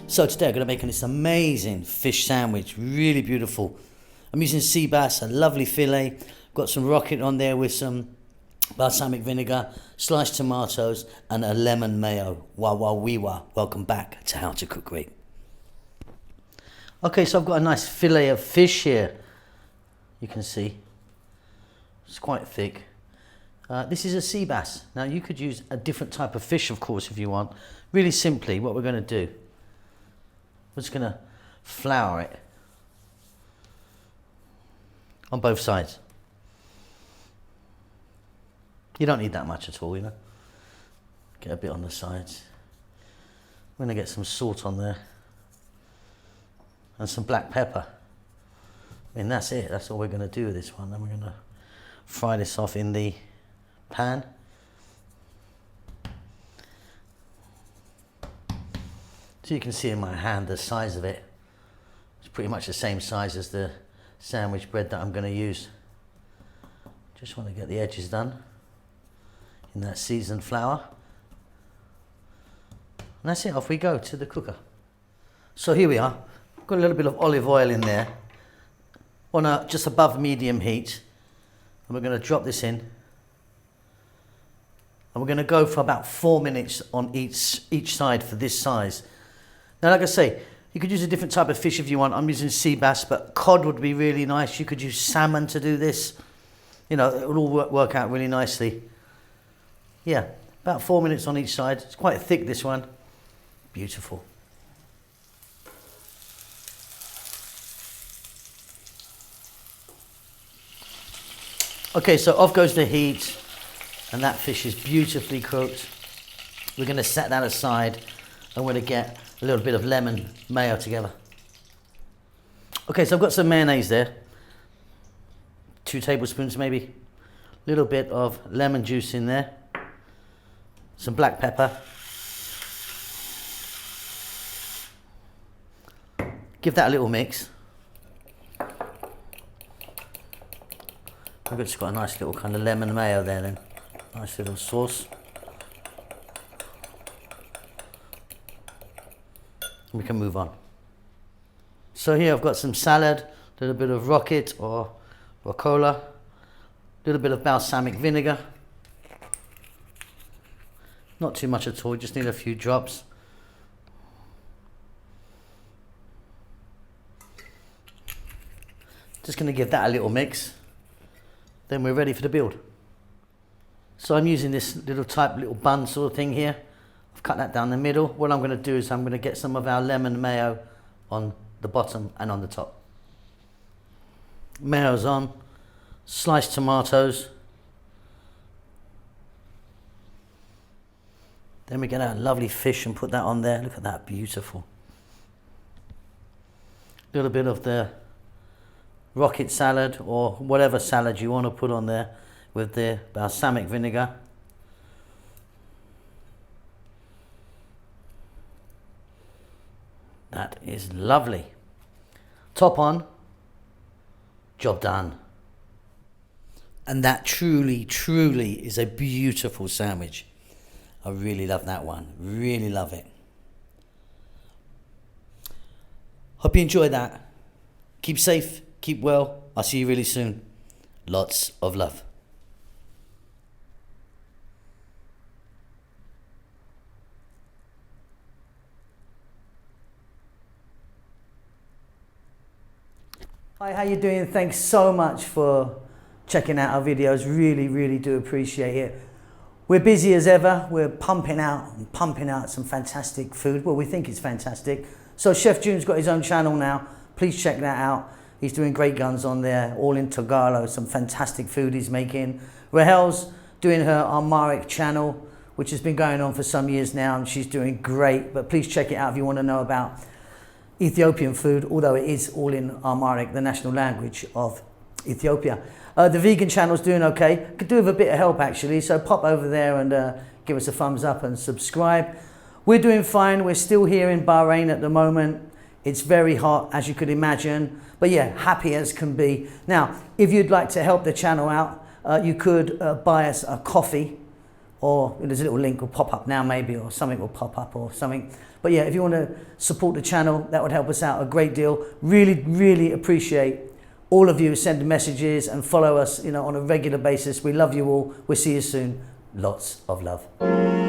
So today I'm going to make this amazing fish sandwich, really beautiful. I'm using sea bass, a lovely fillet, got some rocket on there with some balsamic vinegar, sliced tomatoes and a lemon mayo. Wah wah wee wah. Welcome back to How to Cook Great. Okay, so I've got a nice fillet of fish here. You can see it's quite thick. This is a sea bass. Now you could use a different type of fish, of course, if you want. Really simply, what we're going to do, we're just going to flour it on both sides. You don't need that much at all, you know. Get a bit on the sides. I'm going to get some salt on there and some black pepper. I mean, that's it. That's all we're going to do with this one. Then we're going to fry this off in the pan. So you can see in my hand the size of it. It's pretty much the same size as the sandwich bread that I'm going to use. Just want to get the edges done in that seasoned flour. And that's it, off we go to the cooker. So here we are. Got a little bit of olive oil in there on a just above medium heat. And we're going to drop this in. And we're going to go for about 4 minutes on each side for this size. Now, like I say, you could use a different type of fish if you want. I'm using sea bass, but cod would be really nice. You could use salmon to do this. You know, it will all work out really nicely. Yeah, about 4 minutes on each side. It's quite thick, this one. Beautiful. Okay, so off goes the heat, and that fish is beautifully cooked. We're going to set that aside, and we're going to get a little bit of lemon mayo together. Okay, so I've got some mayonnaise there. 2 tablespoons maybe. A little bit of lemon juice in there. Some black pepper. Give that a little mix. I've just got a nice little kind of lemon mayo there then. Nice little sauce. We can move on. So here I've got some salad, a little bit of rocket or rucola, a little bit of balsamic vinegar. Not too much at all, just need a few drops. Just going to give that a little mix. Then we're ready for the build. So I'm using this little bun sort of thing here. I've cut that down the middle. What I'm going to do is I'm going to get some of our lemon mayo on the bottom and on the top. Mayo's on. Sliced tomatoes. Then we get our lovely fish and put that on there. Look at that, beautiful. A little bit of the rocket salad or whatever salad you want to put on there with the balsamic vinegar. That is lovely. Top on, job done. And that truly, truly is a beautiful sandwich. I really love that one, really love it. Hope you enjoyed that. Keep safe, keep well. I'll see you really soon. Lots of love. Hi, how you doing? Thanks so much for checking out our videos. Really, really do appreciate it. We're busy as ever. We're pumping out some fantastic food. Well, we think it's fantastic. So Chef June's got his own channel now. Please check that out. He's doing great guns on there, all in Tagalog, some fantastic food he's making. Rahel's doing her Armaric channel, which has been going on for some years now, and she's doing great. But please check it out if you want to know about Ethiopian food, although it is all in Amharic, the national language of Ethiopia. The vegan channel's doing okay. Could do with a bit of help actually, so pop over there and give us a thumbs up and subscribe. We're doing fine. We're still here in Bahrain at the moment. It's very hot, as you could imagine, but yeah, happy as can be. Now, if you'd like to help the channel out, you could buy us a coffee or there's a little link will pop up now maybe, or something will pop up or something. But yeah, if you want to support the channel, that would help us out a great deal. Really, really appreciate all of you sending messages and follow us, on a regular basis. We love you all. We'll see you soon. Lots of love.